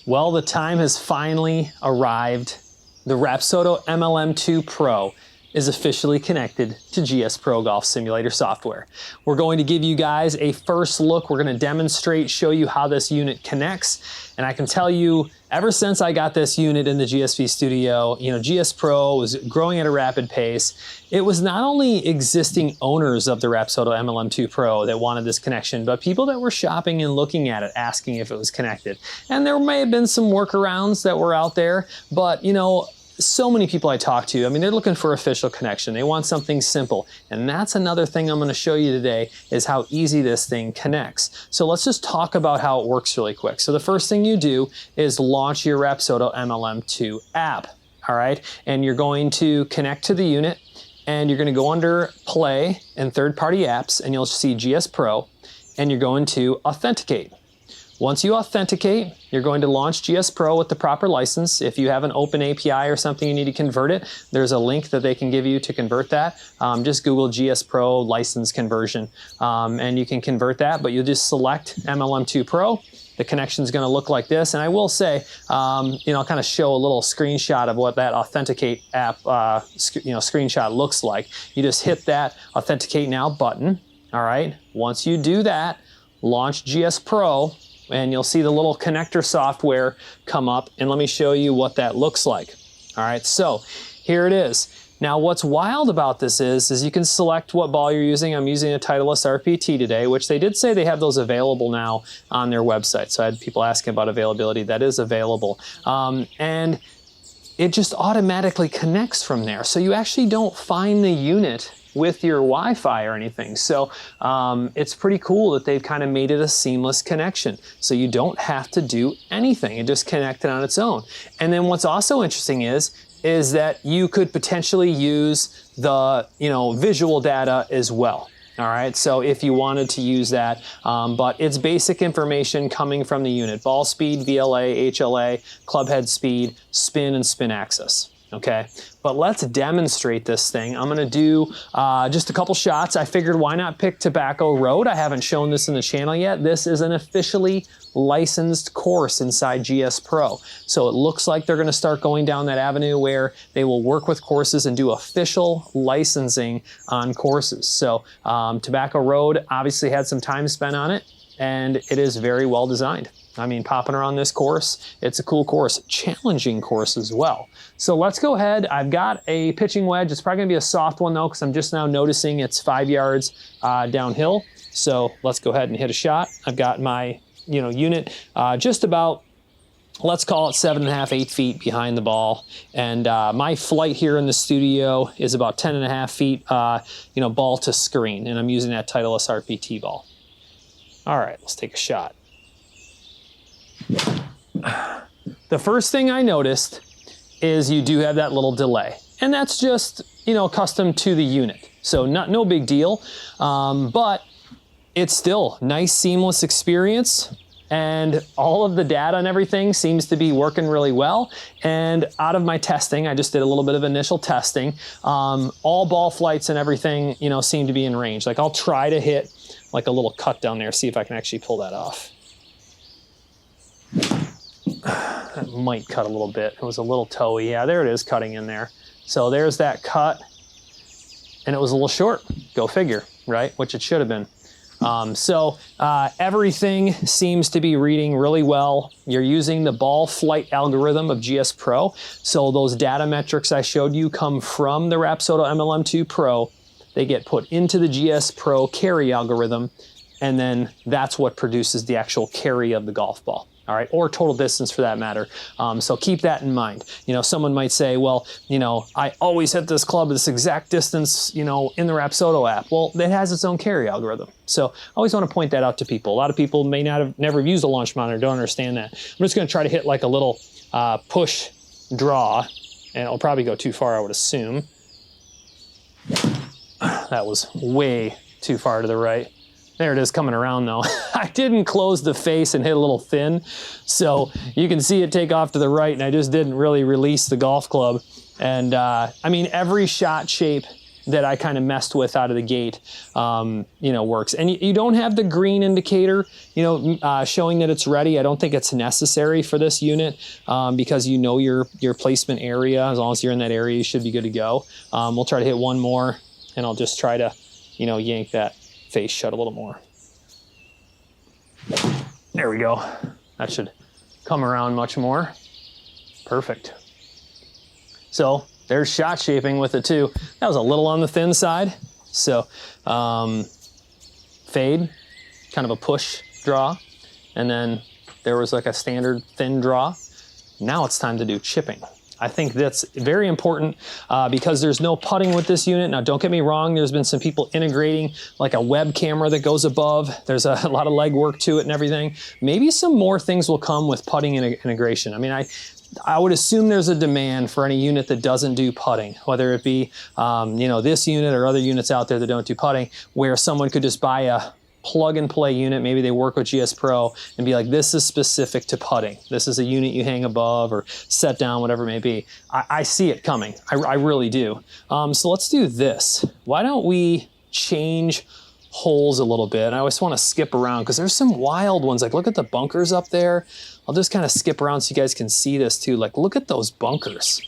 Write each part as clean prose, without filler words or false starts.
Well, the time has finally arrived. The Rapsodo MLM2Pro is officially connected to GSPro Golf Simulator Software. We're going to give you guys a first look. We're going to demonstrate, show you how this unit connects. And I can tell you, ever since I got this unit in the GSP studio, GSPro was growing at a rapid pace. It was not only existing owners of the Rapsodo MLM2Pro that wanted this connection, but people that were shopping and looking at it, asking if it was connected. And there may have been some workarounds that were out there, but so many people I talk to, they're looking for official connection. They want something simple. And that's another thing I'm going to show you today is how easy this thing connects. So let's just talk about how it works really quick. So the first thing you do is launch your Rapsodo MLM2 app. All right. And you're going to connect to the unit and you're going to go under Play and third-party apps and you'll see GSPro and you're going to authenticate. Once you authenticate, you're going to launch GSPro with the proper license. If you have an open API or something you need to convert it, there's a link that they can give you to convert that. Just Google GSPro license conversion and you can convert that, but you'll just select MLM2Pro. The connection is going to look like this. And I will say, I'll kind of show a little screenshot of what that Authenticate app screenshot looks like. You just hit that Authenticate Now button. All right. Once you do that, launch GSPro. And you'll see the little connector software come up, and let me show you what that looks like. All right, so here it is. Now what's wild about this is you can select what ball you're using. I'm using a Titleist RPT today, which they did say they have those available now on their website. So I had people asking about availability. That is available. And it just automatically connects from there. So you actually don't find the unit with your Wi-Fi or anything. So it's pretty cool that they've kind of made it a seamless connection. So you don't have to do anything. It just connected on its own. And then what's also interesting is that you could potentially use the visual data as well. All right, so if you wanted to use that, but it's basic information coming from the unit: ball speed, VLA, HLA, club head speed, spin, and spin axis. Okay, but let's demonstrate this thing. I'm gonna do just a couple shots. I figured why not pick Tobacco Road? I haven't shown this in the channel yet. This is an officially licensed course inside GSPro. So it looks like they're gonna start going down that avenue where they will work with courses and do official licensing on courses. So Tobacco Road obviously had some time spent on it, and it is very well designed. Popping around this course, it's a cool course, challenging course as well. So let's go ahead. I've got a pitching wedge. It's probably gonna be a soft one though, because I'm just now noticing it's 5 yards downhill. So let's go ahead and hit a shot. I've got my unit just about, let's call it 7.5, 8 feet behind the ball. And my flight here in the studio is about 10.5 feet, ball to screen. And I'm using that Titleist RPT ball. All right, let's take a shot. The first thing I noticed is you do have that little delay, and that's just custom to the unit, so no big deal, but it's still nice seamless experience, and all of the data and everything seems to be working really well. And out of my testing, I just did a little bit of initial testing, all ball flights and everything seem to be in range. Like I'll try to hit like a little cut down there, see if I can actually pull that off. That might cut a little bit. It was a little toey. Yeah, there it is, cutting in there. So there's that cut, and it was a little short. Go figure, right? Which it should have been. Everything seems to be reading really well. You're using the ball flight algorithm of GSPro. So those data metrics I showed you come from the Rapsodo MLM2Pro. They get put into the GSPro carry algorithm, and then that's what produces the actual carry of the golf ball. All right, or total distance for that matter. So keep that in mind. Someone might say, well, I always hit this club at this exact distance, in the Rapsodo app. Well, it has its own carry algorithm. So I always want to point that out to people. A lot of people may not have never used a launch monitor, don't understand that. I'm just going to try to hit like a little push draw, and it'll probably go too far, I would assume. That was way too far to the right. There it is coming around though. I didn't close the face and hit a little thin. So you can see it take off to the right, and I just didn't really release the golf club. And every shot shape that I kind of messed with out of the gate, works. And you don't have the green indicator, showing that it's ready. I don't think it's necessary for this unit because your placement area. As long as you're in that area, you should be good to go. We'll try to hit one more, and I'll just try to, yank that face shut a little more. There we go. That should come around much more. Perfect. So there's shot shaping with it too. That was a little on the thin side. So fade, kind of a push draw. And then there was like a standard thin draw. Now it's time to do chipping. I think that's very important because there's no putting with this unit. Now, don't get me wrong, there's been some people integrating like a web camera that goes above. There's a lot of leg work to it and everything. Maybe some more things will come with putting integration. I mean, I would assume there's a demand for any unit that doesn't do putting, whether it be, this unit or other units out there that don't do putting, where someone could just buy a plug and play unit. Maybe they work with GSPro and be like, this is specific to putting. This is a unit you hang above or set down, whatever it may be. I see it coming. I really do. So let's do this. Why don't we change holes a little bit? And I always want to skip around because there's some wild ones. Like, look at the bunkers up there. I'll just kind of skip around so you guys can see this too. Like, look at those bunkers.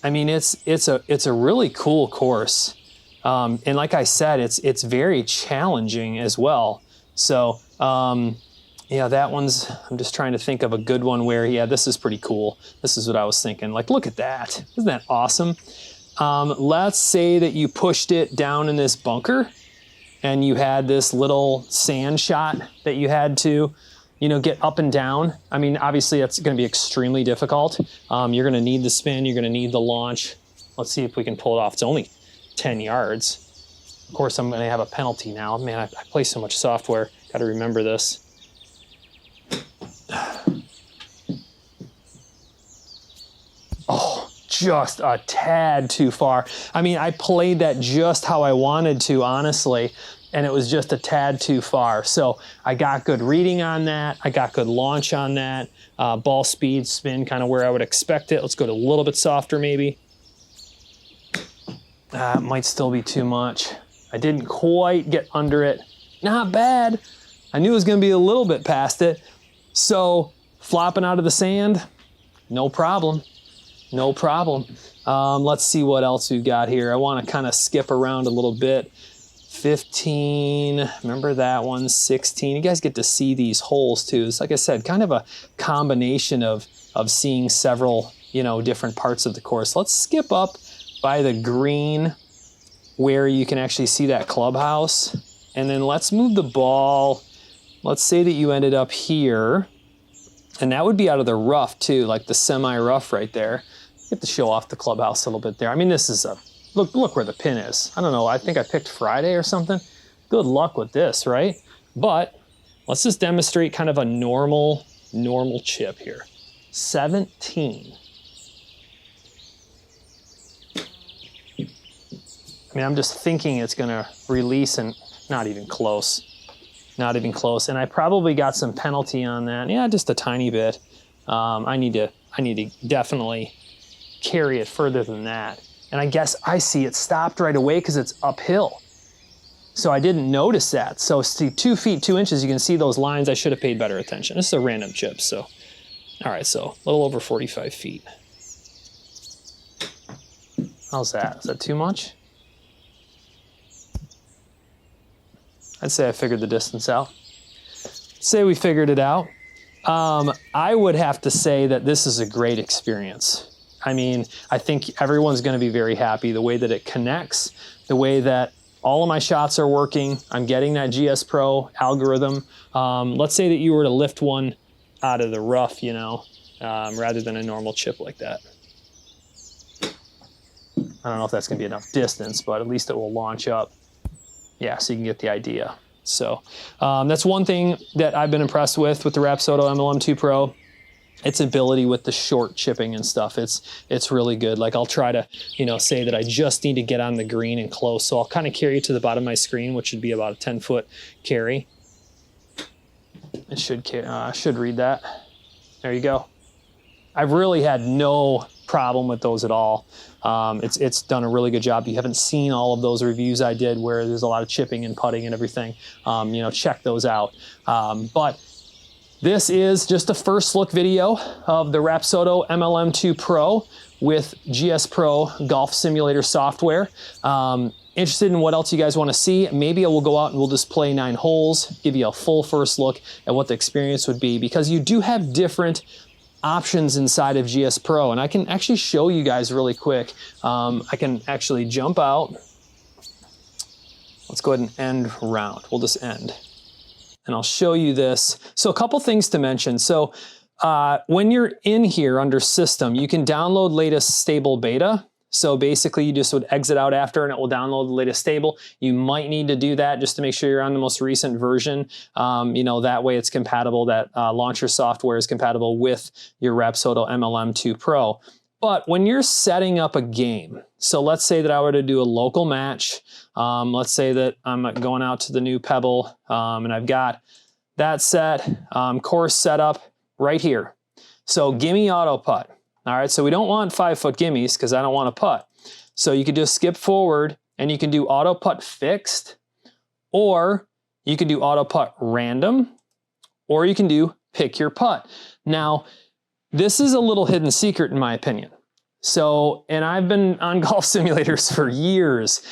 I mean, it's a really cool course. And like I said, it's very challenging as well. So, that one's, I'm just trying to think of a good one where, this is pretty cool. This is what I was thinking. Like, look at that. Isn't that awesome? Let's say that you pushed it down in this bunker and you had this little sand shot that you had to, get up and down. I mean, obviously that's going to be extremely difficult. You're going to need the spin. You're going to need the launch. Let's see if we can pull it off. It's only 10 yards. Of course, I'm going to have a penalty now. Man, I play so much software. Got to remember this. Oh, just a tad too far. I mean, I played that just how I wanted to, honestly, and it was just a tad too far. So I got good reading on that. I got good launch on that. Ball speed, spin, kind of where I would expect it. Let's go to a little bit softer, maybe. It might still be too much. I didn't quite get under it. Not bad. I knew it was going to be a little bit past it. So flopping out of the sand, no problem. No problem. Let's see what else we've got here. I want to kind of skip around a little bit. 15, remember that one, 16. You guys get to see these holes too. It's, like I said, kind of a combination of seeing several, different parts of the course. Let's skip up by the green where you can actually see that clubhouse. And then let's move the ball. Let's say that you ended up here, and that would be out of the rough too, like the semi-rough right there. You have to show off the clubhouse a little bit there. I mean, this is look where the pin is. I don't know, I think I picked Friday or something. Good luck with this, right? But let's just demonstrate kind of a normal chip here. 17. I mean, I'm just thinking it's gonna release, and not even close. Not even close. And I probably got some penalty on that. Yeah, just a tiny bit. I need to definitely carry it further than that. And I guess I see it stopped right away because it's uphill. So I didn't notice that. So see, 2 feet, 2 inches, you can see those lines. I should have paid better attention. This is a random chip, so. All right, so a little over 45 feet. How's that? Is that too much? I'd say I figured the distance out. Say we figured it out. I would have to say that this is a great experience. I mean, I think everyone's going to be very happy the way that it connects, the way that all of my shots are working. I'm getting that GSPro algorithm. Let's say that you were to lift one out of the rough, rather than a normal chip like that. I don't know if that's going to be enough distance, but at least it will launch up. Yeah, so you can get the idea. So that's one thing that I've been impressed with the Rapsodo MLM2Pro. Its ability with the short chipping and stuff. It's really good. Like, I'll try to, say that I just need to get on the green and close. So I'll kind of carry it to the bottom of my screen, which would be about a 10-foot carry. It should read that. There you go. I've really had no problem with those at all. It's done a really good job. You haven't seen all of those reviews I did where there's a lot of chipping and putting and everything. You know, check those out. But this is just a first look video of the Rapsodo MLM2Pro with GSPro Golf Simulator Software. Interested in what else you guys want to see? Maybe I will go out and we'll just play 9 holes, give you a full first look at what the experience would be, because you do have different options inside of GSPro, and I can actually show you guys really quick. I can actually jump out. Let's go ahead and end round. We'll just end. And I'll show you this. So a couple things to mention. So when you're in here under system, you can download latest stable beta. So basically you just would exit out after and it will download the latest stable. You might need to do that just to make sure you're on the most recent version. You know, that way it's compatible, that launcher software is compatible with your Rapsodo MLM2Pro. But when you're setting up a game, so let's say that I were to do a local match. Let's say that I'm going out to the new Pebble and I've got that set, course set up right here. So gimme auto putt. All right, so we don't want 5-foot gimmies because I don't want to putt. So you could just skip forward and you can do auto putt fixed, or you can do auto putt random, or you can do pick your putt. Now, this is a little hidden secret in my opinion. So, and I've been on golf simulators for years.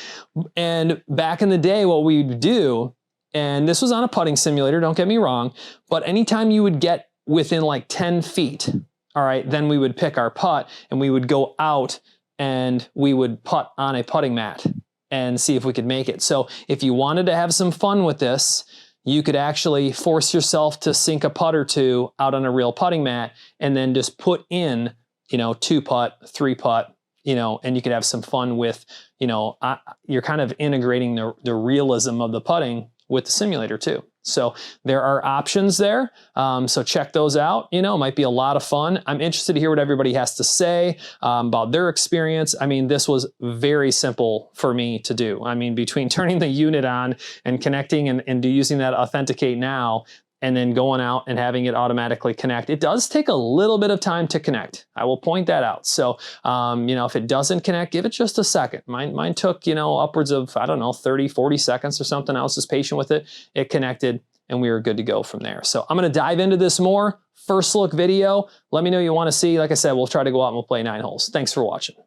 And back in the day, what we would do, and this was on a putting simulator, don't get me wrong, but anytime you would get within like 10 feet, all right, then we would pick our putt and we would go out and we would putt on a putting mat and see if we could make it. So if you wanted to have some fun with this, you could actually force yourself to sink a putt or two out on a real putting mat and then just put in, you know, 2-putt, 3-putt, you know, and you could have some fun with, you know, you're kind of integrating the realism of the putting with the simulator too. So there are options there. So check those out. You know, it might be a lot of fun. I'm interested to hear what everybody has to say about their experience. I mean, this was very simple for me to do. I mean, between turning the unit on and connecting and using that Authenticate Now, and then going out and having it automatically connect. It does take a little bit of time to connect. I will point that out. So, you know, if it doesn't connect, give it just a second. Mine took, you know, upwards of, I don't know, 30, 40 seconds or something. I was just patient with it. It connected and we were good to go from there. So I'm going to dive into this more. First look video. Let me know what you want to see. Like I said, we'll try to go out and we'll play 9 holes. Thanks for watching.